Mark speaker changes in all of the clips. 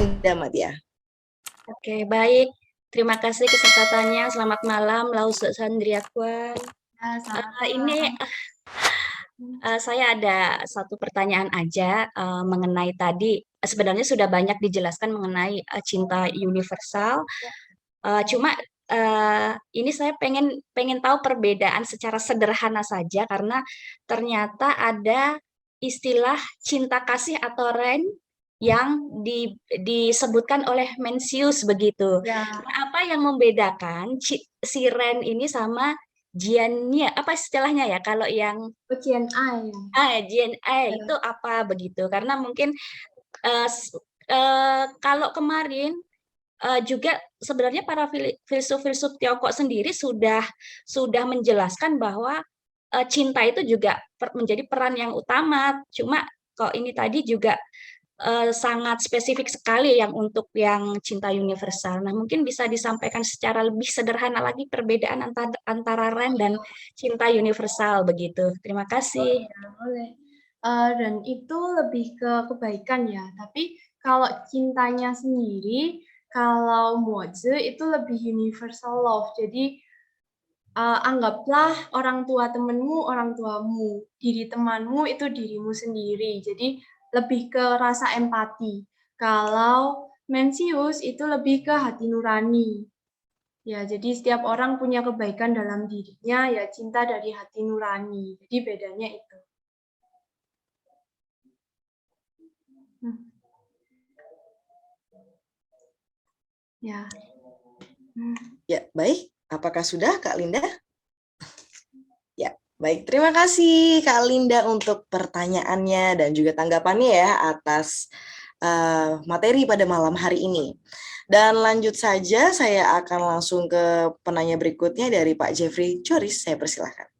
Speaker 1: Linda Madia.
Speaker 2: Oke, baik. Terima kasih kesempatannya. Selamat malam, Lause Sandriakuan. Ini saya ada satu pertanyaan aja mengenai tadi. Sebenarnya sudah banyak dijelaskan mengenai cinta universal. Cuma ini saya pengen tahu perbedaan secara sederhana saja karena ternyata ada istilah cinta kasih atau ren yang disebutkan oleh Mencius begitu.
Speaker 3: Ya.
Speaker 2: Nah, apa yang membedakan si ren ini sama Jiannya? Apa istilahnya ya? Kalau yang
Speaker 3: GNI.
Speaker 2: GNI itu apa begitu? Karena mungkin kalau kemarin juga sebenarnya para filsuf-filsuf Tiongkok sendiri sudah menjelaskan bahwa cinta itu juga menjadi peran yang utama. Cuma kok ini tadi juga sangat spesifik sekali yang untuk yang cinta universal. Nah, mungkin bisa disampaikan secara lebih sederhana lagi perbedaan antara ren dan cinta universal begitu. Terima kasih.
Speaker 3: Boleh. Dan itu lebih ke kebaikan ya. Tapi kalau cintanya sendiri, kalau mozi itu lebih universal love. Jadi anggaplah orang tua temanmu, orang tuamu, diri temanmu itu dirimu sendiri. Jadi lebih ke rasa empati. Kalau Mencius itu lebih ke hati nurani. Ya, jadi setiap orang punya kebaikan dalam dirinya, ya cinta dari hati nurani. Jadi bedanya itu. Ya.
Speaker 1: Ya, baik. Apakah sudah, Kak Linda? Ya, baik. Terima kasih, Kak Linda, untuk pertanyaannya dan juga tanggapannya ya atas materi pada malam hari ini. Dan lanjut saja, saya akan langsung ke penanya berikutnya dari Pak Jeffrey Choris. Saya persilahkan.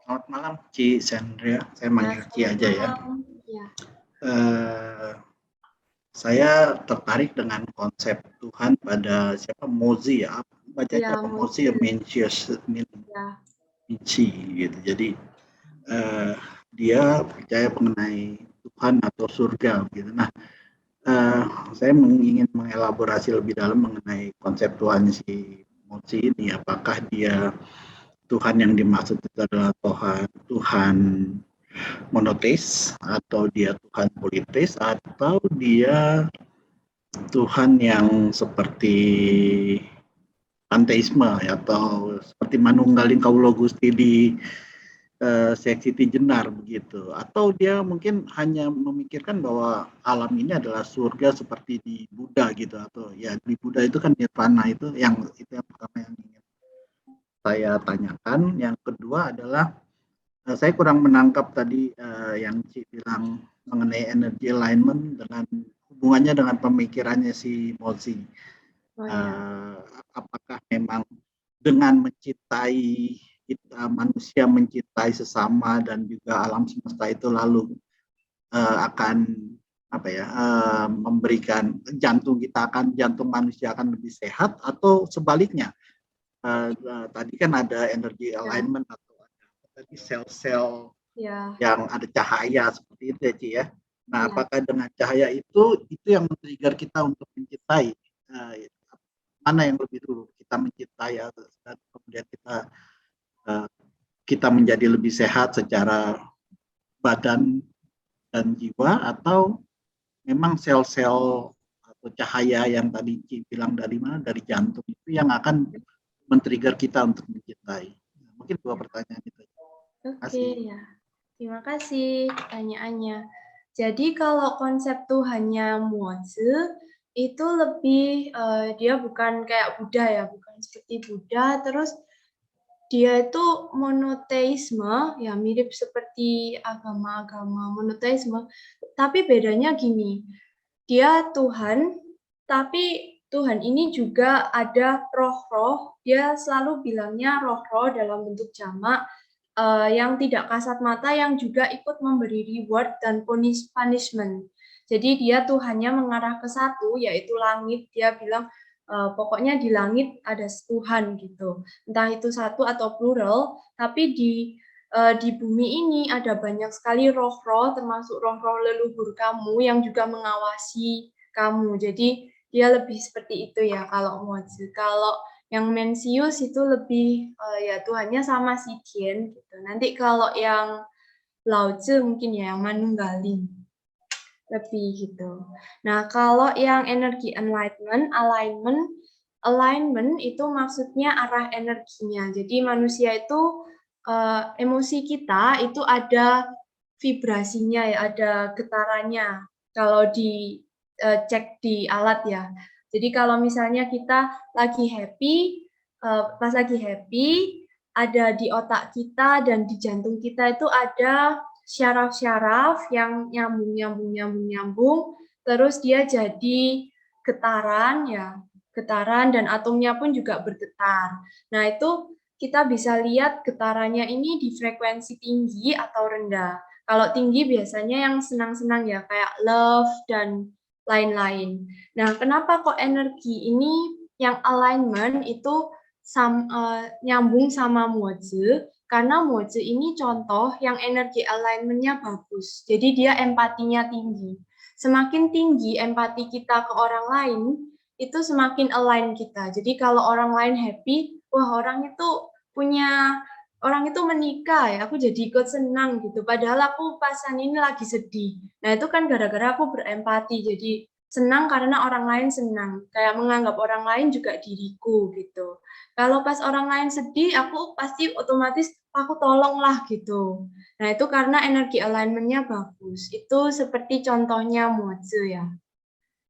Speaker 4: Selamat malam, Ci Sandria. Saya manggil Ci aja ya. Saya tertarik dengan konsep Tuhan pada siapa Mozi ya, bacanya apa Mozi ya, Mencius, gitu. Jadi dia percaya mengenai Tuhan atau surga gitu. Nah, saya ingin mengelaborasi lebih dalam mengenai konsep Tuhan si Mozi ini. Apakah dia Tuhan yang dimaksud itu adalah Tuhan monoteis, atau dia Tuhan politeis, atau dia Tuhan yang seperti panteisme atau seperti manunggaling kaulo Gusti di seksi Jenar begitu, atau dia mungkin hanya memikirkan bahwa alam ini adalah surga seperti di Buddha gitu, atau ya di Buddha itu kan nirvana, itu yang pertama yang ingin saya tanyakan. Yang kedua adalah saya kurang menangkap tadi yang Ci bilang mengenai energy alignment dengan hubungannya dengan pemikirannya si Mozi. Apakah memang dengan mencintai manusia mencintai sesama dan juga alam semesta itu lalu akan memberikan jantung manusia akan lebih sehat, atau sebaliknya? Tadi kan ada energy alignment atau tadi sel-sel yang ada cahaya seperti itu ya, Ci ya. Nah, apakah dengan cahaya itu yang men-trigger kita untuk mencintai? Mana yang lebih dulu kita mencintai dan kemudian kita menjadi lebih sehat secara badan dan jiwa, atau memang sel-sel atau cahaya yang tadi Ci bilang dari jantung itu yang akan men-trigger kita untuk mencintai? Mungkin dua pertanyaan itu.
Speaker 3: Oke, ya. Terima kasih pertanyaannya. Jadi kalau konsep Tuhannya Mozi itu lebih dia bukan kayak Buddha ya, bukan seperti Buddha. Terus dia itu monoteisme, ya mirip seperti agama-agama monoteisme. Tapi bedanya gini, dia Tuhan, tapi Tuhan ini juga ada roh-roh. Dia selalu bilangnya roh-roh dalam bentuk jamak. Yang tidak kasat mata, yang juga ikut memberi reward dan punishment. Jadi dia Tuhannya mengarah ke satu, yaitu langit. Dia bilang pokoknya di langit ada Tuhan gitu. Entah itu satu atau plural, tapi di di bumi ini ada banyak sekali roh-roh, termasuk roh-roh leluhur kamu yang juga mengawasi kamu. Jadi dia lebih seperti itu ya kalau Mozi. Kalau yang Mencius itu lebih ya Tuhannya sama si Tien gitu. Nanti kalau yang Lao Tzu mungkin ya yang manunggaling lebih gitu. Nah, kalau yang energi alignment itu maksudnya arah energinya. Jadi manusia itu emosi kita itu ada vibrasinya ya, ada getarannya. Kalau di cek di alat ya. Jadi kalau misalnya kita lagi happy, pas lagi happy, ada di otak kita dan di jantung kita itu ada syaraf-syaraf yang nyambung, terus dia jadi getaran ya, getaran dan atomnya pun juga bergetar. Nah, itu kita bisa lihat getarannya ini di frekuensi tinggi atau rendah. Kalau tinggi biasanya yang senang-senang ya, kayak love dan lain-lain. Nah, kenapa kok energi ini yang alignment itu nyambung sama Mozi? Karena Mozi ini contoh yang energi alignment-nya bagus. Jadi dia empatinya tinggi. Semakin tinggi empati kita ke orang lain, itu semakin align kita. Jadi kalau orang lain happy, wah orang itu menikah ya, aku jadi ikut senang gitu. Padahal aku pasan ini lagi sedih. Nah itu kan gara-gara aku berempati, jadi senang karena orang lain senang. Kayak menganggap orang lain juga diriku gitu. Kalau pas orang lain sedih, aku pasti otomatis aku tolonglah gitu. Nah itu karena energi alignment-nya bagus. Itu seperti contohnya Mozi ya.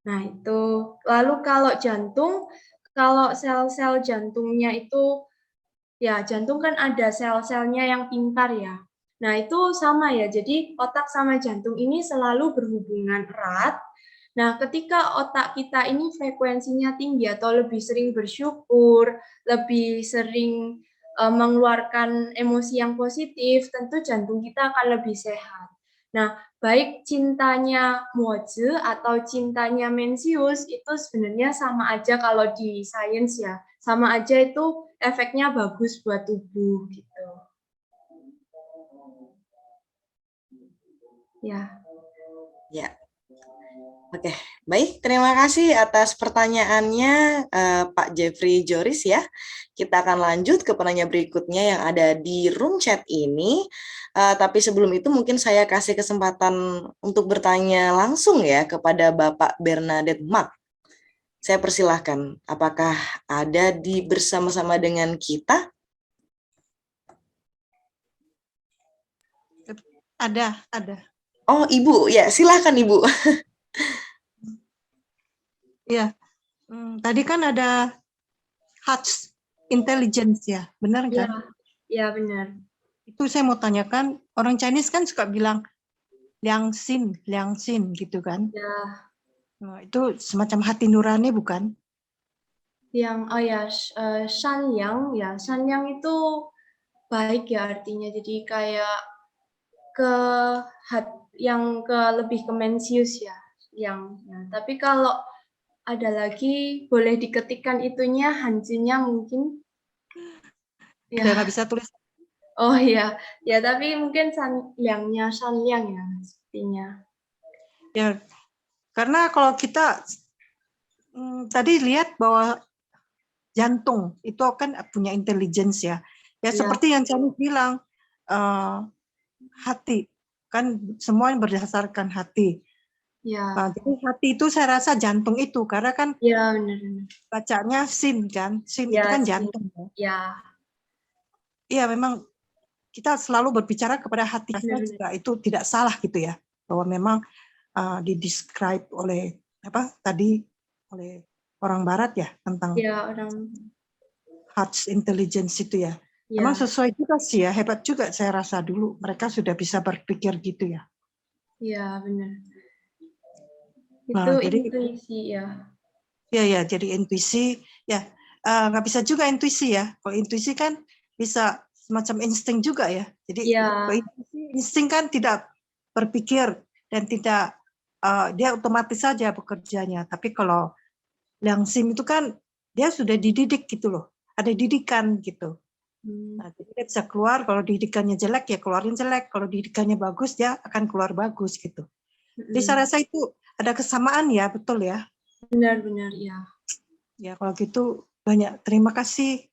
Speaker 3: Nah itu. Lalu kalau jantung, kalau sel-sel jantungnya itu ya, jantung kan ada sel-selnya yang pintar ya. Nah, itu sama ya. Jadi, otak sama jantung ini selalu berhubungan erat. Nah, ketika otak kita ini frekuensinya tinggi atau lebih sering bersyukur, lebih sering mengeluarkan emosi yang positif, tentu jantung kita akan lebih sehat. Nah, baik cintanya Mozi atau cintanya Mencius itu sebenarnya sama aja kalau di sains ya. Sama aja itu efeknya bagus buat tubuh gitu. Ya.
Speaker 1: Ya. Oke, baik. Terima kasih atas pertanyaannya Pak Jeffrey Joris ya. Kita akan lanjut ke penanya berikutnya yang ada di room chat ini. Tapi sebelum itu mungkin saya kasih kesempatan untuk bertanya langsung ya kepada Bapak Bernadette Mak. Saya persilahkan, apakah ada bersama-sama dengan kita?
Speaker 5: Ada.
Speaker 1: Oh, Ibu. Ya, silahkan Ibu.
Speaker 5: Ya, tadi kan ada heart intelligence ya, benar kan?
Speaker 3: Ya benar.
Speaker 5: Itu saya mau tanyakan, orang Chinese kan suka bilang liang xin gitu kan?
Speaker 3: Ya.
Speaker 5: Nah, itu semacam hati nurani bukan?
Speaker 3: Shanyang ya, Shanyang itu baik ya artinya. Jadi kayak lebih ke Mencius ya, yang. Ya. Tapi kalau ada lagi boleh diketikkan itunya Hanzinya mungkin.
Speaker 5: Ya. Nggak bisa tulis.
Speaker 3: Oh iya, ya tapi mungkin Shanliang ya sepertinya.
Speaker 5: Ya, karena kalau kita tadi lihat bahwa jantung itu kan punya intelligence ya. Ya seperti yang Chinese bilang, hati kan semua berdasarkan hati.
Speaker 3: Ya.
Speaker 5: Nah, jadi hati itu saya rasa jantung itu karena kan
Speaker 3: ya benar.
Speaker 5: Bacanya sin kan, sin
Speaker 3: ya,
Speaker 5: itu kan jantung.
Speaker 3: Ya.
Speaker 5: Iya memang kita selalu berbicara kepada hati kita itu tidak salah gitu ya, bahwa memang didescribe oleh tadi oleh orang Barat ya tentang heart intelligence itu ya. Memang sesuai juga sih ya, hebat juga saya rasa dulu mereka sudah bisa berpikir gitu ya.
Speaker 3: Iya benar. Itu
Speaker 5: Nah, jadi,
Speaker 3: intuisi ya.
Speaker 5: Ya, jadi intuisi ya nggak bisa juga intuisi ya. Kalau intuisi kan bisa semacam insting juga ya. Jadi insting kan tidak berpikir dan tidak dia otomatis saja bekerjanya. Tapi kalau liang xin itu kan dia sudah dididik gitu loh. Ada didikan gitu. Nah, jadi dia bisa keluar, kalau didikannya jelek ya keluarin jelek, kalau didikannya bagus dia akan keluar bagus gitu. Jadi saya rasa itu ada kesamaan ya, betul ya?
Speaker 3: Benar-benar ya.
Speaker 5: Ya kalau gitu banyak terima kasih.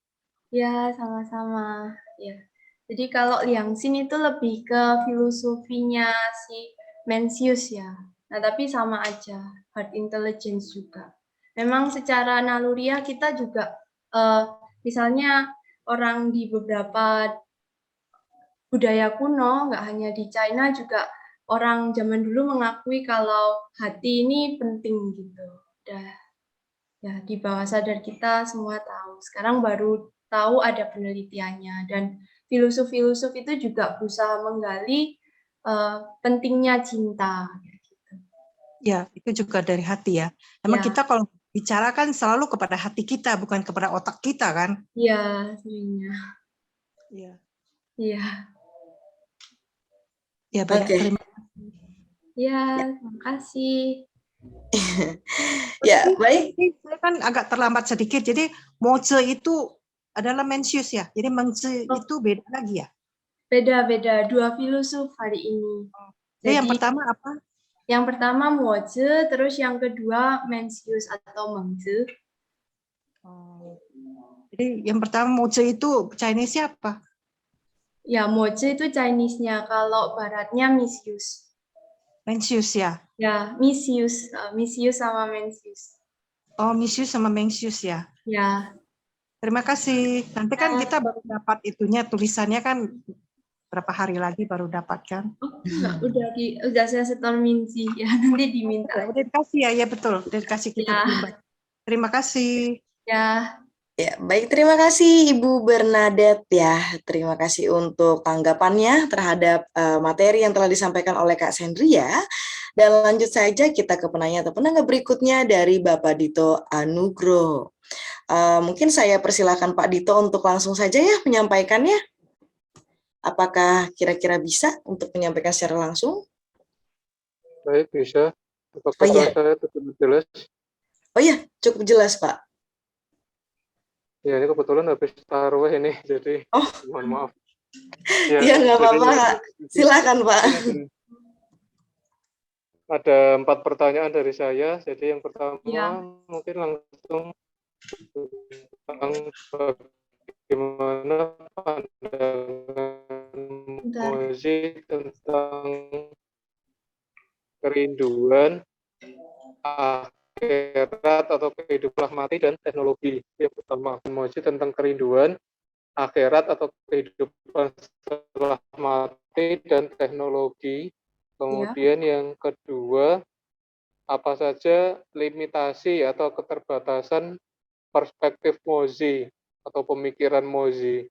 Speaker 3: Ya, sama-sama. Ya. Jadi kalau Liangxin itu lebih ke filosofinya si Mencius ya. Nah, tapi sama aja, hard intelligence juga. Memang secara naluriah kita juga, misalnya orang di beberapa budaya kuno, nggak hanya di China, juga orang zaman dulu mengakui kalau hati ini penting gitu. Ya, di bawah sadar kita semua tahu. Sekarang baru tahu ada penelitiannya, dan filosof-filosof itu juga berusaha menggali pentingnya cinta.
Speaker 5: Ya, itu juga dari hati ya. Memang
Speaker 3: Ya.
Speaker 5: kita kalau bicara kan selalu kepada hati kita, bukan kepada otak kita kan?
Speaker 3: Iya, seringnya.
Speaker 5: Iya.
Speaker 3: Iya.
Speaker 5: Ya, banyak
Speaker 1: Oke.
Speaker 5: terima kasih.
Speaker 3: Ya, terima kasih.
Speaker 1: Ya, baik.
Speaker 5: Saya kan agak terlambat sedikit, jadi Mozi itu adalah Mencius ya. Jadi Mozi itu beda lagi ya?
Speaker 3: Beda-beda, dua filosof hari ini.
Speaker 5: Jadi yang pertama apa?
Speaker 3: Yang pertama Mozi, terus yang kedua Mencius atau Mengzi.
Speaker 5: Jadi yang pertama Mozi itu Chinese apa?
Speaker 3: Ya, Mozi itu Chinese-nya, kalau baratnya Mencius.
Speaker 5: Mencius ya?
Speaker 3: Ya, Mencius sama Mencius.
Speaker 5: Oh, Mencius sama Mencius ya?
Speaker 3: Ya.
Speaker 5: Terima kasih. Nanti kan kita baru dapat itunya, tulisannya kan berapa hari lagi baru dapat kan?
Speaker 3: Oh, enggak, udah saya setor Minzi ya, nanti diminta.
Speaker 5: Udah dikasih ya, betul. Udah dikasih kita pribadi. Terima kasih.
Speaker 3: Ya.
Speaker 1: Ya, baik, terima kasih Ibu Bernadette ya. Terima kasih untuk tanggapannya terhadap materi yang telah disampaikan oleh Kak Sendri ya. Dan lanjut saja kita ke penanya atau penangga berikutnya dari Bapak Dito Anugroho. Mungkin saya persilakan Pak Dito untuk langsung saja ya menyampaikannya. Apakah kira-kira bisa untuk menyampaikan secara langsung?
Speaker 6: Baik, bisa. Apakah saya cukup jelas?
Speaker 1: Oh iya, cukup jelas Pak.
Speaker 6: Ya, ini kebetulan habis taruh ini, jadi mohon maaf.
Speaker 1: Ya, nggak apa-apa. Silakan Pak.
Speaker 6: Ada 4 pertanyaan dari saya. Jadi yang pertama mungkin langsung tentang bagaimana pandangan Mozi tentang kerinduan, akhirat atau kehidupan mati dan teknologi. Yang pertama, Mozi tentang kerinduan, akhirat atau kehidupan setelah mati dan teknologi. Kemudian yang kedua, apa saja limitasi atau keterbatasan perspektif Mozi atau pemikiran Mozi.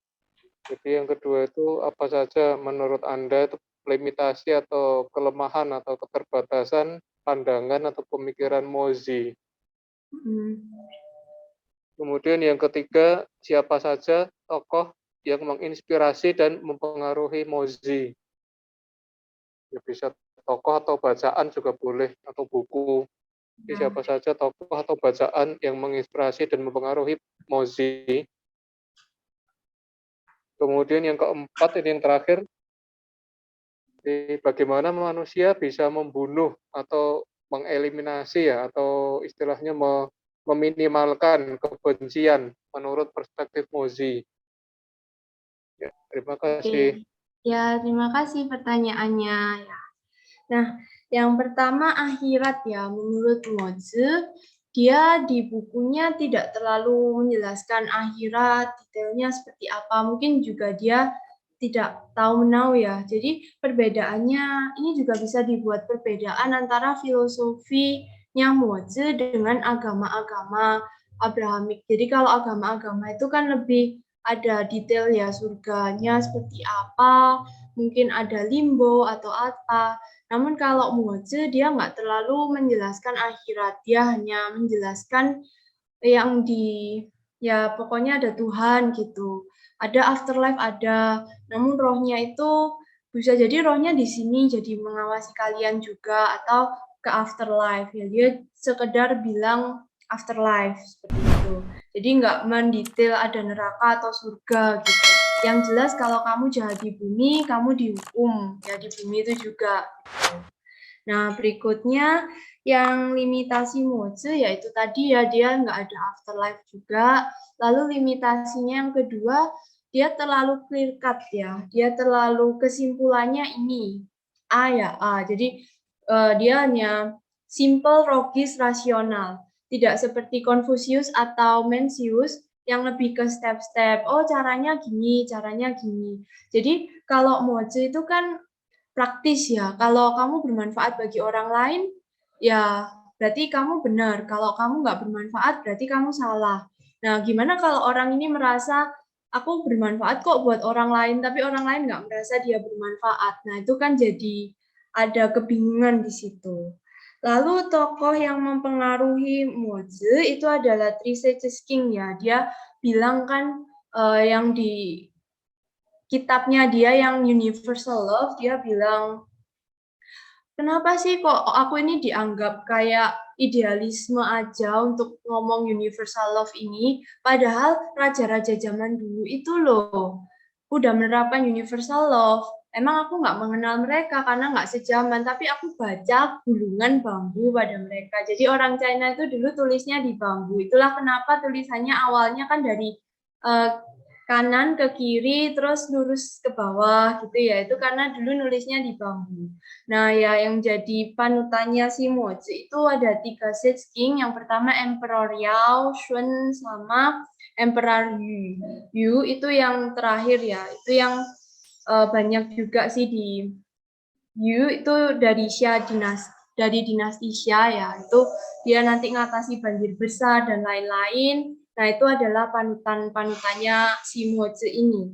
Speaker 6: Jadi yang kedua itu apa saja menurut Anda itu limitasi atau kelemahan atau keterbatasan pandangan atau pemikiran Mozi. Kemudian yang ketiga, siapa saja tokoh yang menginspirasi dan mempengaruhi Mozi. Ya, bisa tokoh atau bacaan juga boleh, atau buku. Jadi siapa saja tokoh atau bacaan yang menginspirasi dan mempengaruhi Mozi. Kemudian yang keempat, ini yang terakhir, bagaimana manusia bisa membunuh atau mengeliminasi ya, atau istilahnya meminimalkan kebencian menurut perspektif Mozi. Ya, terima kasih.
Speaker 3: Ya, terima kasih pertanyaannya. Ya. Nah, yang pertama akhirat ya, menurut Mozi, dia di bukunya tidak terlalu menjelaskan akhirat, detailnya seperti apa. Mungkin juga dia tidak tahu menau ya. Jadi perbedaannya, ini juga bisa dibuat perbedaan antara filosofinya Mozi dengan agama-agama Abrahamik. Jadi kalau agama-agama itu kan lebih ada detail ya, surganya seperti apa, mungkin ada limbo atau apa. Namun kalau Mozi dia nggak terlalu menjelaskan akhirat, dia hanya menjelaskan yang ya pokoknya ada Tuhan gitu. Ada afterlife ada, namun rohnya itu bisa jadi rohnya di sini jadi mengawasi kalian juga atau ke afterlife ya. Dia sekedar bilang afterlife seperti itu. Jadi nggak mendetail ada neraka atau surga gitu. Yang jelas kalau kamu jahat di bumi, kamu dihukum ya di bumi itu juga. Nah, berikutnya yang limitasi mozi yaitu tadi ya dia nggak ada afterlife juga. Lalu limitasinya yang kedua, dia terlalu clear cut ya. Dia terlalu kesimpulannya ini A ya A. Jadi dia hanya simple, logis, rasional. Tidak seperti Confucius atau Mencius yang lebih ke step-step. Oh, caranya gini, caranya gini. Jadi kalau mozi itu kan praktis ya. Kalau kamu bermanfaat bagi orang lain, ya berarti kamu benar. Kalau kamu nggak bermanfaat, berarti kamu salah. Nah, gimana kalau orang ini merasa aku bermanfaat kok buat orang lain, tapi orang lain nggak merasa dia bermanfaat. Nah, itu kan jadi ada kebingungan di situ. Lalu tokoh yang mempengaruhi Mozi itu adalah Tricetus King ya. Dia bilang kan yang di kitabnya dia yang Universal Love, dia bilang, kenapa sih kok aku ini dianggap kayak idealisme aja untuk ngomong universal love ini, padahal raja-raja zaman dulu itu loh udah menerapkan universal love. Emang aku nggak mengenal mereka karena nggak sejaman, tapi aku baca gulungan bambu pada mereka. Jadi orang China itu dulu tulisnya di bambu. Itulah kenapa tulisannya awalnya kan dari kanan ke kiri terus lurus ke bawah gitu ya. Itu karena dulu nulisnya di bambu. Nah, ya yang jadi panutannya si Mozi itu ada 3 Sage King. Yang pertama Emperor Yao, Shun, sama Emperor Yu. Yu itu yang terakhir ya. Itu yang banyak juga sih di Yu itu dari Xia dinasti. Dari dinasti Xia ya, itu dia nanti ngatasi banjir besar dan lain-lain. Nah, itu adalah panutannya si Mozi ini.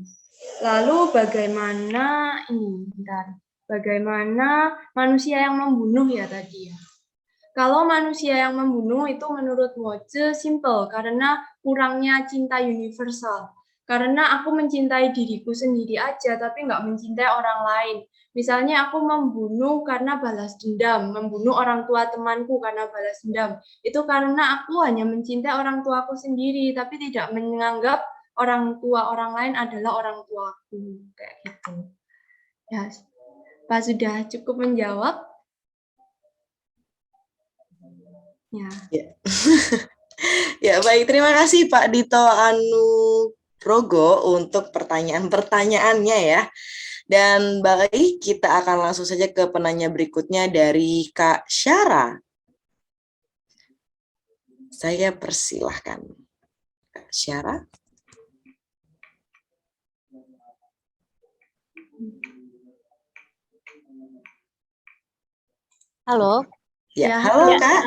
Speaker 3: Lalu bagaimana ini? Bentar. Bagaimana manusia yang membunuh ya tadi ya. Kalau manusia yang membunuh itu menurut Mozi simple karena kurangnya cinta universal. Karena aku mencintai diriku sendiri aja tapi nggak mencintai orang lain. Misalnya aku membunuh karena balas dendam, membunuh orang tua temanku karena balas dendam. Itu karena aku hanya mencintai orang tuaku sendiri tapi tidak menganggap orang tua orang lain adalah orang tuaku. Kayak gitu. Ya, Pak sudah cukup menjawab? Ya.
Speaker 1: Ya, baik. Terima kasih Pak Dito Anugrogo untuk pertanyaan-pertanyaannya ya. Dan baik, kita akan langsung saja ke penanya berikutnya dari Kak Syara. Saya persilahkan. Kak Syara.
Speaker 7: Halo.
Speaker 1: Ya, halo Kak.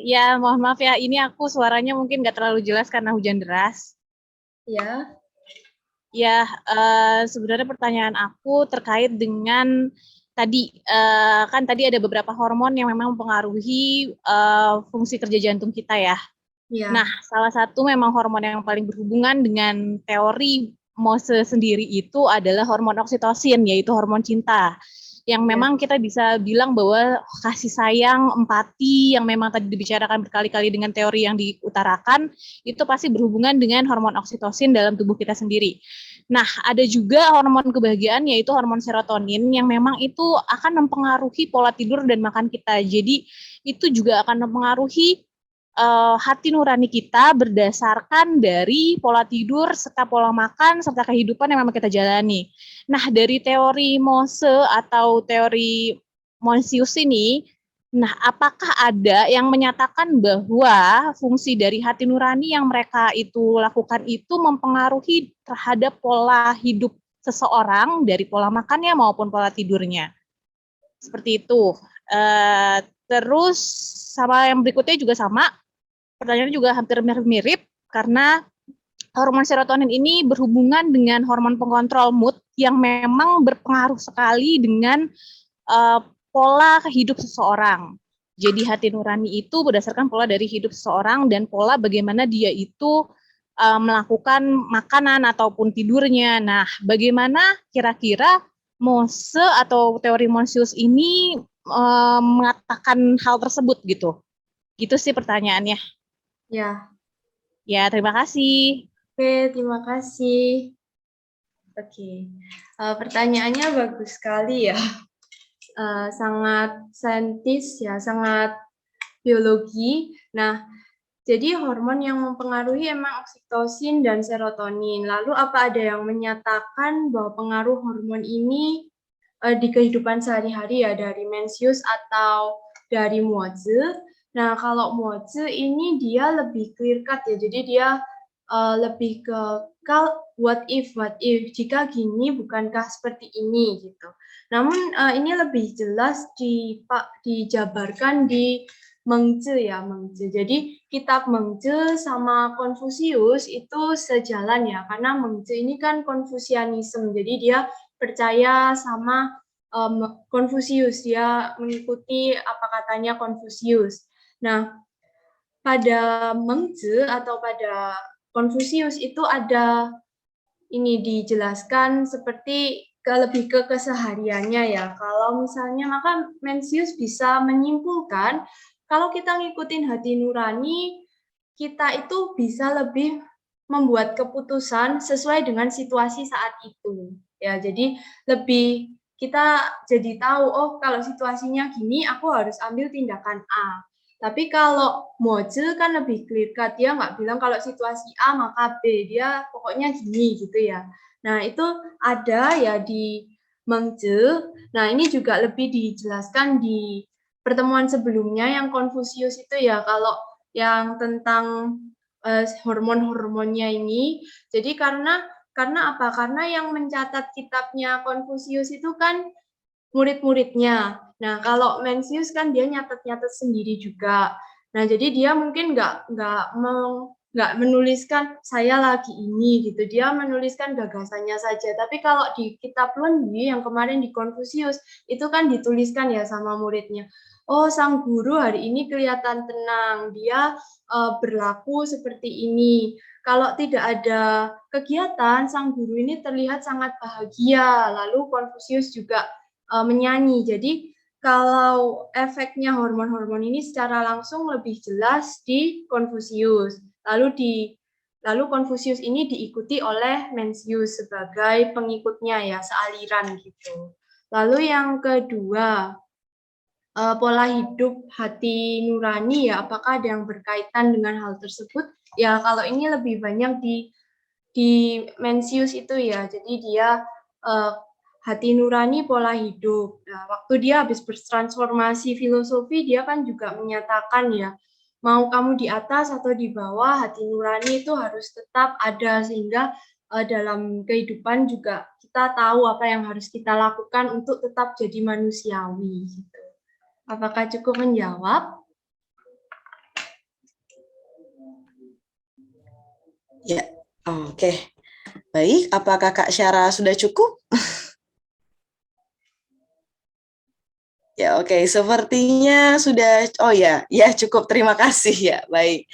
Speaker 7: Ya, mohon maaf ya, ini aku suaranya mungkin nggak terlalu jelas karena hujan deras.
Speaker 3: Ya.
Speaker 7: Ya, sebenarnya pertanyaan aku terkait dengan tadi, kan tadi ada beberapa hormon yang memang mempengaruhi fungsi kerja jantung kita ya.
Speaker 3: Ya.
Speaker 7: Nah, salah satu memang hormon yang paling berhubungan dengan teori Mose sendiri itu adalah hormon oksitosin, yaitu hormon cinta. Yang memang kita bisa bilang bahwa kasih sayang, empati yang memang tadi dibicarakan berkali-kali dengan teori yang diutarakan, itu pasti berhubungan dengan hormon oksitosin dalam tubuh kita sendiri. Nah, ada juga hormon kebahagiaan yaitu hormon serotonin yang memang itu akan mempengaruhi pola tidur dan makan kita. Jadi itu juga akan mempengaruhi hati nurani kita berdasarkan dari pola tidur, serta pola makan, serta kehidupan yang memang kita jalani. Nah, dari teori Mose atau teori Mencius ini, nah, apakah ada yang menyatakan bahwa fungsi dari hati nurani yang mereka itu lakukan itu mempengaruhi terhadap pola hidup seseorang dari pola makannya maupun pola tidurnya? Seperti itu. Terus sama yang berikutnya juga sama. Pertanyaannya juga hampir mirip karena hormon serotonin ini berhubungan dengan hormon pengontrol mood yang memang berpengaruh sekali dengan pola hidup seseorang. Jadi hati nurani itu berdasarkan pola dari hidup seseorang dan pola bagaimana dia itu melakukan makanan ataupun tidurnya. Nah, bagaimana kira-kira Mose atau teori Mencius ini mengatakan hal tersebut gitu? Gitu sih pertanyaannya.
Speaker 3: Ya.
Speaker 7: Ya, terima kasih.
Speaker 3: Oke, terima kasih. Oke. Pertanyaannya bagus sekali ya. Sangat saintis ya, sangat biologi. Nah, jadi hormon yang mempengaruhi emang oksitosin dan serotonin. Lalu apa ada yang menyatakan bahwa pengaruh hormon ini di kehidupan sehari-hari ya dari Mencius atau dari Moze? Nah, kalau Moze ini dia lebih clear cut ya. Jadi dia lebih ke what if, jika gini bukankah seperti ini gitu. Namun ini lebih jelas dijabarkan di Mengzi ya, Mengzi. Jadi kitab Mengzi sama Konfusius itu sejalan ya, karena Mengzi ini kan Konfusianisme, jadi dia percaya sama Konfusius, dia mengikuti apa katanya Konfusius. Nah, pada Mengzi atau pada Konfusius itu ada ini dijelaskan seperti lebih ke kesehariannya ya. Kalau misalnya maka Mencius bisa menyimpulkan kalau kita ngikutin hati nurani, kita itu bisa lebih membuat keputusan sesuai dengan situasi saat itu. Ya, jadi lebih kita jadi tahu, oh kalau situasinya gini, aku harus ambil tindakan A. Tapi kalau Moze kan lebih clear cut, dia nggak bilang kalau situasi A maka B, dia pokoknya gini gitu ya. Nah itu ada ya di Mengzi. Nah ini juga lebih dijelaskan di pertemuan sebelumnya yang Konfusius itu ya, kalau yang tentang hormon-hormonnya ini. Jadi karena apa? Karena yang mencatat kitabnya Konfusius itu kan murid-muridnya. Nah, kalau Mencius kan dia nyatet-nyatet sendiri juga. Nah, jadi dia mungkin nggak menuliskan saya lagi ini gitu. Dia menuliskan gagasannya saja. Tapi kalau di kitab Lundi yang kemarin di Konfusius itu kan dituliskan ya sama muridnya. Oh, sang guru hari ini kelihatan tenang. Dia berlaku seperti ini. Kalau tidak ada kegiatan, sang guru ini terlihat sangat bahagia. Lalu Konfusius juga menyanyi. Jadi kalau efeknya hormon-hormon ini secara langsung lebih jelas di Konfusius. Lalu Konfusius ini diikuti oleh Mencius sebagai pengikutnya ya, sealiran gitu. Lalu yang kedua, pola hidup hati nurani ya, apakah ada yang berkaitan dengan hal tersebut? Ya kalau ini lebih banyak di Mencius itu ya, jadi dia hati nurani pola hidup. Nah, waktu dia habis bertransformasi filosofi, dia kan juga menyatakan ya, mau kamu di atas atau di bawah, hati nurani itu harus tetap ada, sehingga dalam kehidupan juga kita tahu apa yang harus kita lakukan untuk tetap jadi manusiawi. Gitu. Apakah cukup menjawab?
Speaker 1: Ya, oke. Baik, apakah Kak Syara sudah cukup? Ya, oke. Sepertinya sudah, oh ya cukup. Terima kasih ya. Baik.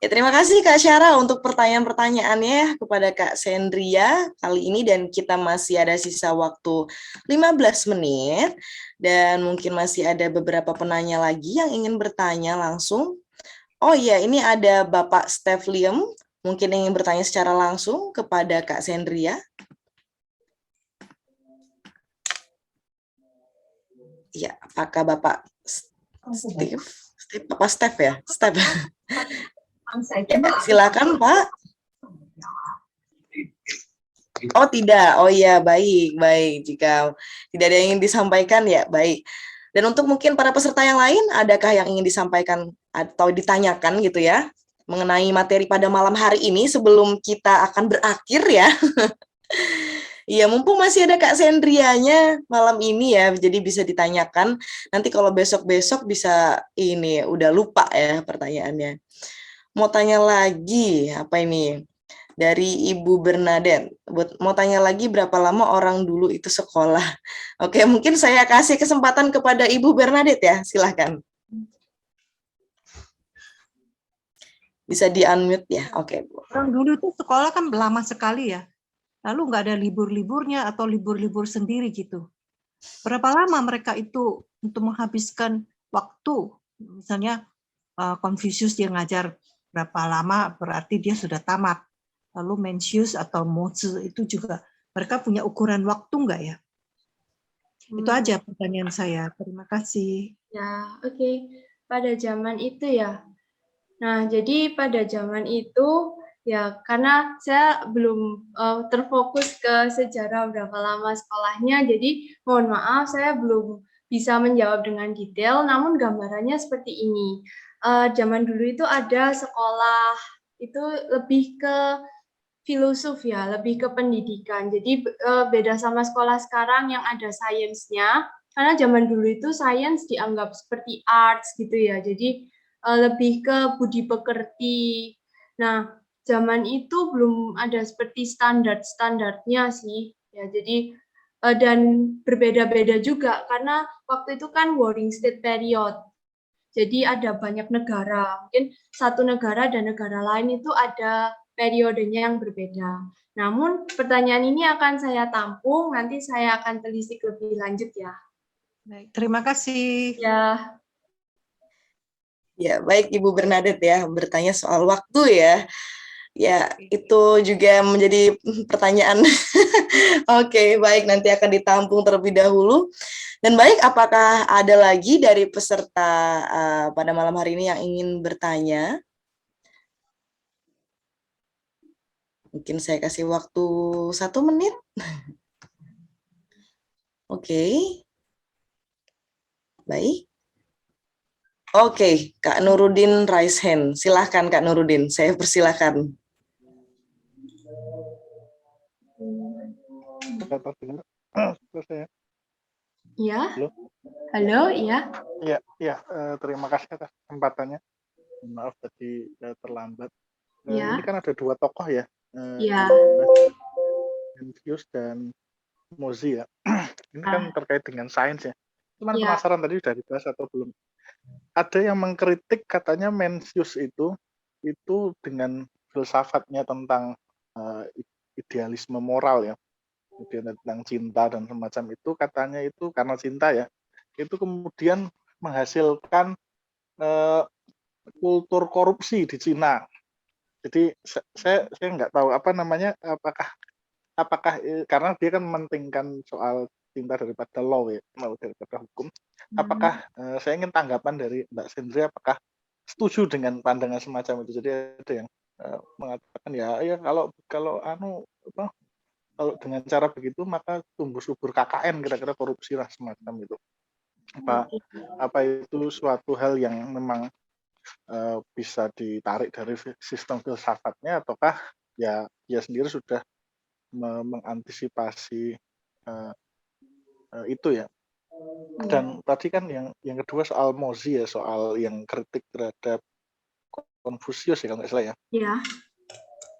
Speaker 1: Ya, terima kasih Kak Syara untuk pertanyaan-pertanyaannya kepada Kak Sendria kali ini, dan kita masih ada sisa waktu 15 menit dan mungkin masih ada beberapa penanya lagi yang ingin bertanya langsung. Oh iya, ini ada Bapak Steflium, mungkin ingin bertanya secara langsung kepada Kak Sendria. Ya, apakah Bapak Steve? Bapak Steph ya? Steph. Ya, silakan Pak. Oh tidak, oh iya baik. Jika tidak ada yang ingin disampaikan ya baik. Dan untuk mungkin para peserta yang lain, adakah yang ingin disampaikan atau ditanyakan gitu ya mengenai materi pada malam hari ini sebelum kita akan berakhir ya? Iya, mumpung masih ada Kak Sendrianya malam ini ya, jadi bisa ditanyakan. Nanti kalau besok-besok bisa ini udah lupa ya pertanyaannya. Mau tanya lagi, apa ini? Dari Ibu Bernadette. Mau tanya lagi berapa lama orang dulu itu sekolah. Oke, mungkin saya kasih kesempatan kepada Ibu Bernadette ya, silahkan. Bisa di-unmute ya, oke Bu.
Speaker 5: Orang dulu itu sekolah kan lama sekali ya. Lalu nggak ada libur-liburnya atau libur-libur sendiri gitu. Berapa lama mereka itu untuk menghabiskan waktu? Misalnya Confucius dia ngajar berapa lama berarti dia sudah tamat. Lalu Mencius atau Mozi itu juga mereka punya ukuran waktu nggak ya? Itu aja pertanyaan saya. Terima kasih.
Speaker 3: Ya, oke. Pada zaman itu ya. Nah, jadi pada zaman itu ya karena saya belum terfokus ke sejarah berapa lama sekolahnya, jadi mohon maaf saya belum bisa menjawab dengan detail, namun gambarannya seperti ini. Zaman dulu itu ada sekolah itu lebih ke filosof ya, lebih ke pendidikan. Jadi beda sama sekolah sekarang yang ada sainsnya, karena zaman dulu itu sains dianggap seperti arts gitu ya. Jadi lebih ke budi pekerti. Nah, zaman itu belum ada seperti standar-standarnya sih. Ya, jadi dan berbeda-beda juga karena waktu itu kan warring state period. Jadi ada banyak negara. Mungkin satu negara dan negara lain itu ada periodenya yang berbeda. Namun pertanyaan ini akan saya tampung, nanti saya akan telisik lebih lanjut ya.
Speaker 5: Baik, terima kasih.
Speaker 3: Ya.
Speaker 1: Ya, baik Ibu Bernadette ya, bertanya soal waktu ya. Ya, itu juga menjadi pertanyaan. Oke, baik, nanti akan ditampung terlebih dahulu. Dan baik, apakah ada lagi dari peserta pada malam hari ini yang ingin bertanya? Mungkin saya kasih waktu 1 menit. Oke. Baik. Oke, Kak Nurudin raise hand. Silahkan Kak Nurudin, saya persilahkan.
Speaker 3: Ya.
Speaker 6: Halo.
Speaker 3: Halo, iya.
Speaker 6: Iya, terima kasih atas kesempatannya. Maaf tadi terlambat.
Speaker 3: Ya.
Speaker 6: Ini kan ada 2 tokoh ya.
Speaker 3: Iya.
Speaker 6: Mencius dan Mozi ya. Ini kan terkait dengan sains ya. Cuman penasaran tadi sudah dibahas atau belum. Ada yang mengkritik katanya Mencius itu dengan filsafatnya tentang idealisme moral ya. Kemudian tentang cinta dan semacam itu, katanya itu karena cinta ya, itu kemudian menghasilkan kultur korupsi di Cina. Jadi saya nggak tahu apa namanya, apakah karena dia kan mementingkan soal cinta daripada law ya, daripada hukum. Apakah saya ingin tanggapan dari Mbak Sendri, apakah setuju dengan pandangan semacam itu? Jadi ada yang mengatakan ya kalau kalau dengan cara begitu maka tumbuh subur KKN, kira-kira korupsi lah semacam itu. Apa itu suatu hal yang memang bisa ditarik dari sistem filsafatnya, ataukah ya dia sendiri sudah mengantisipasi itu ya. Dan tadi kan yang kedua soal Mozi ya, soal yang kritik terhadap Konfusius ya kalau nggak salah ya.
Speaker 3: Iya.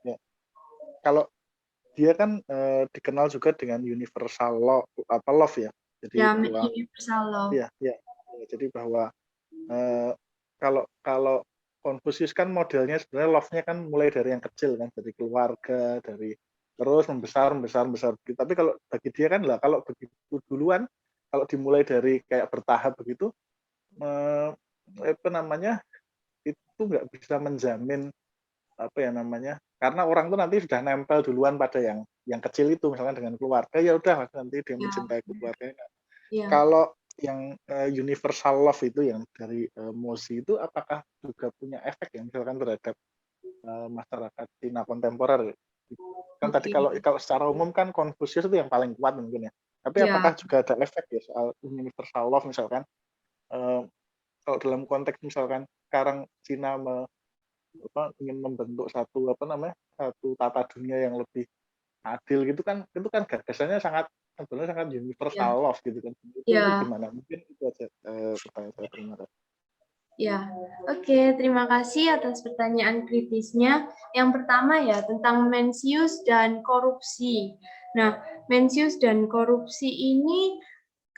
Speaker 6: Ya. Kalau dia kan dikenal juga dengan universal law, love ya. Jadi
Speaker 3: ya,
Speaker 6: bahwa
Speaker 3: universal law.
Speaker 6: Ya. Jadi bahwa kalau Konfusius kan modelnya sebenarnya love-nya kan mulai dari yang kecil kan, dari keluarga, dari terus membesar. Tapi kalau bagi dia kan lah, kalau begitu duluan, kalau dimulai dari kayak bertahap begitu, itu nggak bisa menjamin karena orang tuh nanti sudah nempel duluan pada yang kecil itu, misalkan dengan keluarga, ya udah nanti dia mencintai keluarganya. Ya. Kalau yang universal love itu yang dari Mozi itu, apakah juga punya efek yang misalkan terhadap masyarakat Cina kontemporer? Kan tadi kalau secara umum kan Konfusius itu yang paling kuat mungkin ya. Tapi apakah juga ada efek ya soal universal love, misalkan kalau dalam konteks misalkan sekarang Cina ingin membentuk satu tata dunia yang lebih adil gitu kan, itu kan gagasannya sebenarnya sangat universal love gitu kan. Itu gimana? Mungkin itu aja pertanyaan saya. Terima kasih.
Speaker 3: Ya, oke, terima kasih atas pertanyaan kritisnya. Yang pertama ya tentang Mencius dan korupsi. Nah, Mencius dan korupsi ini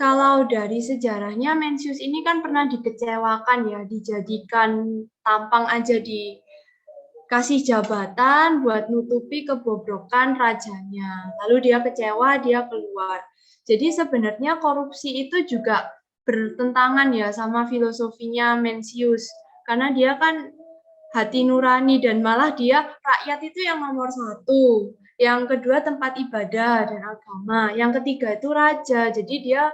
Speaker 3: kalau dari sejarahnya Mencius ini kan pernah dikecewakan ya, dijadikan tampang aja, dikasih jabatan buat nutupi kebobrokan rajanya. Lalu dia kecewa, dia keluar. Jadi sebenarnya korupsi itu juga bertentangan ya sama filosofinya Mencius, karena dia kan hati nurani dan malah dia rakyat itu yang nomor 1. Yang kedua tempat ibadah dan agama. Yang ketiga itu raja. Jadi dia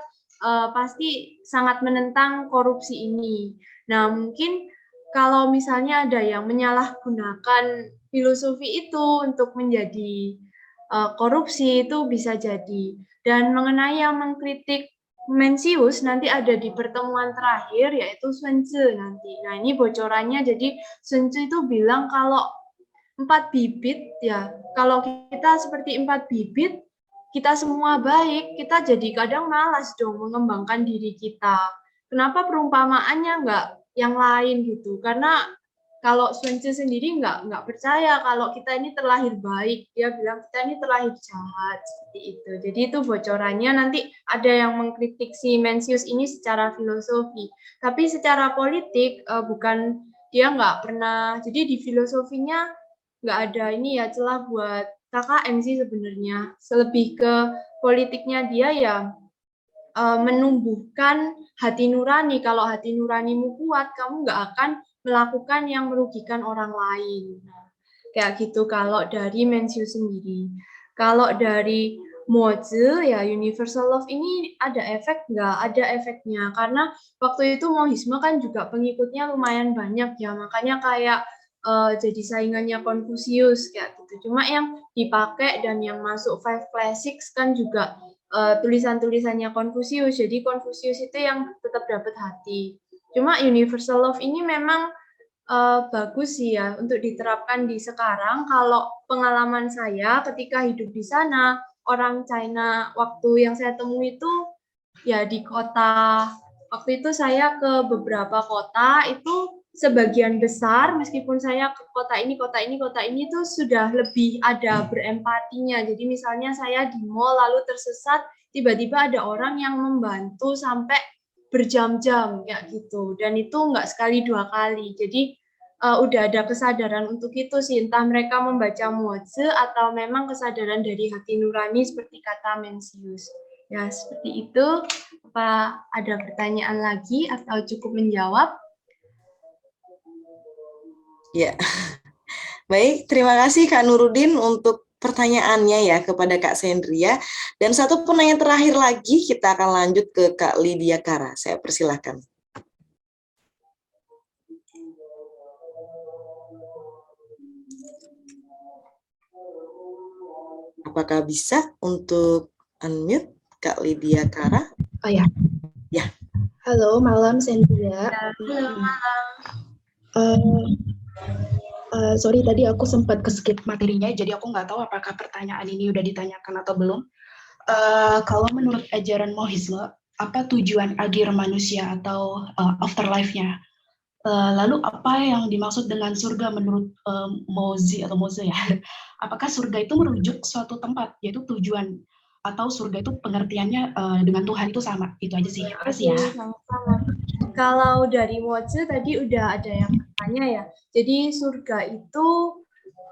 Speaker 3: pasti sangat menentang korupsi ini. Nah, mungkin kalau misalnya ada yang menyalahgunakan filosofi itu untuk menjadi korupsi, itu bisa jadi. Dan mengenai yang mengkritik Mencius nanti ada di pertemuan terakhir, yaitu Sun Tzu nanti. Nah, ini bocorannya, jadi Sun Tzu itu bilang kalau 4 bibit, ya, kalau kita seperti 4 bibit, kita semua baik, kita jadi kadang malas dong mengembangkan diri kita. Kenapa perumpamaannya nggak yang lain gitu? Karena kalau Sun Tzu sendiri nggak percaya kalau kita ini terlahir baik, dia bilang kita ini terlahir jahat, seperti itu. Jadi itu bocorannya, nanti ada yang mengkritik si Mencius ini secara filosofi, tapi secara politik bukan, dia nggak pernah, jadi di filosofinya nggak ada ini ya celah buat KKM sih sebenarnya, lebih ke politiknya dia ya menumbuhkan hati nurani. Kalau hati nuranimu kuat, kamu nggak akan melakukan yang merugikan orang lain. Nah, kayak gitu kalau dari Mencius sendiri. Kalau dari Mozi, ya universal love ini ada efek nggak? Ada efeknya, karena waktu itu Mohisme kan juga pengikutnya lumayan banyak ya, makanya kayak jadi saingannya Confucius kayak gitu. Cuma yang dipakai dan yang masuk Five Classics kan juga tulisan-tulisannya Confucius, jadi Confucius itu yang tetap dapat hati. Cuma universal love ini memang bagus sih ya untuk diterapkan di sekarang. Kalau pengalaman saya ketika hidup di sana, orang China waktu yang saya temui itu ya di kota, waktu itu saya ke beberapa kota, itu sebagian besar meskipun saya ke kota ini itu sudah lebih ada berempatinya. Jadi misalnya saya di mall lalu tersesat, tiba-tiba ada orang yang membantu sampai berjam-jam kayak gitu, dan itu nggak sekali dua kali. Jadi udah ada kesadaran untuk itu sih, entah mereka membaca Mozi atau memang kesadaran dari hati nurani seperti kata Mencius. Ya, seperti itu. Apa ada pertanyaan lagi atau cukup menjawab?
Speaker 1: Ya, baik. Terima kasih Kak Nurudin untuk pertanyaannya ya kepada Kak Sendria. Dan satu penanya terakhir lagi, kita akan lanjut ke Kak Lydia Kara. Saya persilahkan. Apakah bisa untuk unmute Kak Lydia Kara?
Speaker 8: Oh ya.
Speaker 1: Ya.
Speaker 8: Halo, malam Sendria.
Speaker 3: Halo, malam.
Speaker 8: Sorry, tadi aku sempat ke-skip materinya, jadi aku nggak tahu apakah pertanyaan ini udah ditanyakan atau belum. Kalau menurut ajaran Mohisme, apa tujuan akhir manusia atau afterlife-nya? Lalu apa yang dimaksud dengan surga menurut Mozi atau Moze ya? Apakah surga itu merujuk suatu tempat, yaitu tujuan, atau surga itu pengertiannya dengan Tuhan itu sama? Itu aja sih. Makasih ya.
Speaker 3: Sama-sama. Kalau dari Mozi tadi udah ada yang bertanya ya. Jadi surga itu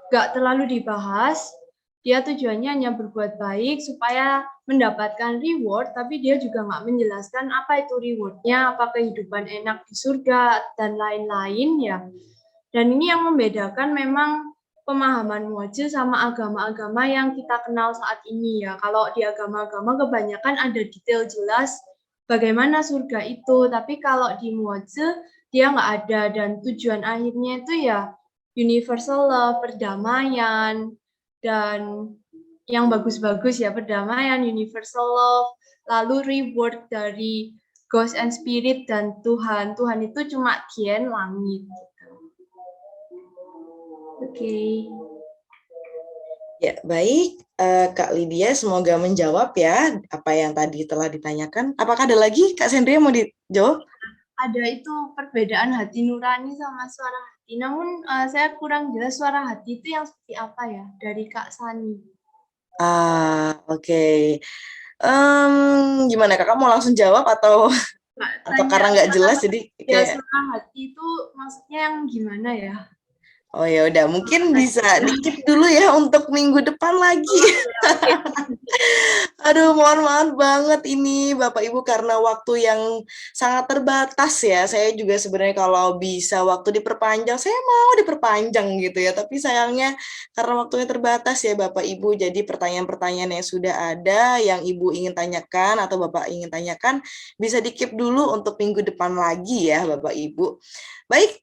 Speaker 3: nggak terlalu dibahas. Dia tujuannya hanya berbuat baik supaya mendapatkan reward, tapi dia juga nggak menjelaskan apa itu rewardnya, apa kehidupan enak di surga, dan lain-lain ya. Dan ini yang membedakan memang pemahaman Mozi sama agama-agama yang kita kenal saat ini ya. Kalau di agama-agama kebanyakan ada detail jelas bagaimana surga itu, tapi kalau di Mozi dia nggak ada, dan tujuan akhirnya itu ya universal love, perdamaian, dan yang bagus-bagus ya, perdamaian, universal love, lalu reward dari ghost and spirit dan Tuhan. Tuhan itu cuma Tien, langit. Oke.
Speaker 1: Ya, baik. Kak Lydia, semoga menjawab ya apa yang tadi telah ditanyakan. Apakah ada lagi, Kak Sendria, mau dijawab?
Speaker 3: Ada itu perbedaan hati nurani sama suara hati. Namun saya kurang jelas suara hati itu yang seperti apa ya, dari Kak Sani.
Speaker 1: Oke. Gimana, Kakak mau langsung jawab atau karena nggak jelas jadi
Speaker 3: kayak suara hati itu maksudnya yang gimana ya?
Speaker 1: Oh ya udah, mungkin bisa di-keep dulu ya untuk minggu depan lagi. Aduh, mohon maaf banget ini Bapak Ibu karena waktu yang sangat terbatas ya. Saya juga sebenarnya kalau bisa waktu diperpanjang, saya mau diperpanjang gitu ya. Tapi sayangnya karena waktunya terbatas ya Bapak Ibu. Jadi pertanyaan-pertanyaan yang sudah ada, yang Ibu ingin tanyakan atau Bapak ingin tanyakan, bisa di-keep dulu untuk minggu depan lagi ya Bapak Ibu. Baik.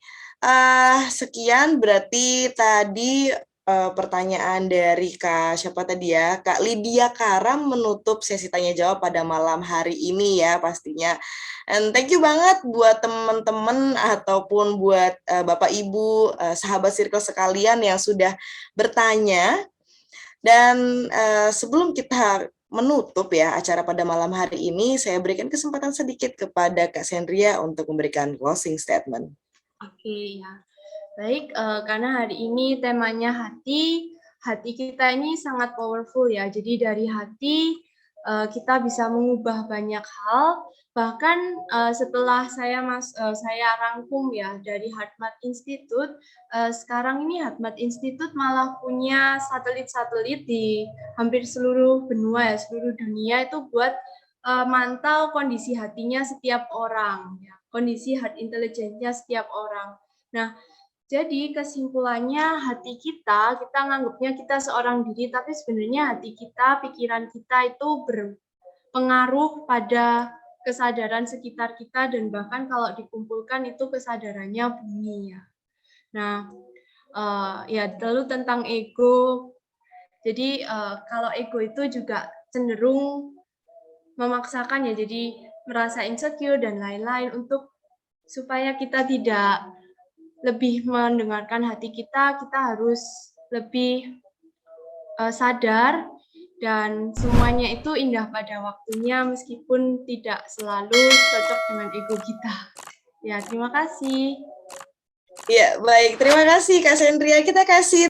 Speaker 1: Sekian berarti tadi pertanyaan dari siapa tadi ya, Kak Lydia Karam menutup sesi tanya jawab pada malam hari ini ya pastinya. And thank you banget buat teman-teman ataupun buat Bapak Ibu, sahabat circle sekalian yang sudah bertanya. Dan sebelum kita menutup ya acara pada malam hari ini, saya berikan kesempatan sedikit kepada Kak Sandria untuk memberikan closing statement.
Speaker 3: Oke ya, baik karena hari ini temanya hati kita ini sangat powerful ya. Jadi dari hati kita bisa mengubah banyak hal. Bahkan setelah saya rangkum ya dari HeartMath Institute, sekarang ini HeartMath Institute malah punya satelit-satelit di hampir seluruh benua ya, seluruh dunia itu buat mantau kondisi hatinya setiap orang ya. Kondisi heart intelligence-nya setiap orang. Nah, jadi kesimpulannya hati kita nganggapnya kita seorang diri, tapi sebenarnya hati kita, pikiran kita itu berpengaruh pada kesadaran sekitar kita dan bahkan kalau dikumpulkan itu kesadarannya bumi ya. Nah, ya lalu tentang ego. Jadi kalau ego itu juga cenderung memaksakan ya, jadi merasa insecure dan lain-lain untuk supaya kita tidak lebih mendengarkan hati kita harus lebih sadar dan semuanya itu indah pada waktunya meskipun tidak selalu cocok dengan ego kita. Ya, terima kasih.
Speaker 1: Ya, baik. Terima kasih Kak Sandria. Kita kasih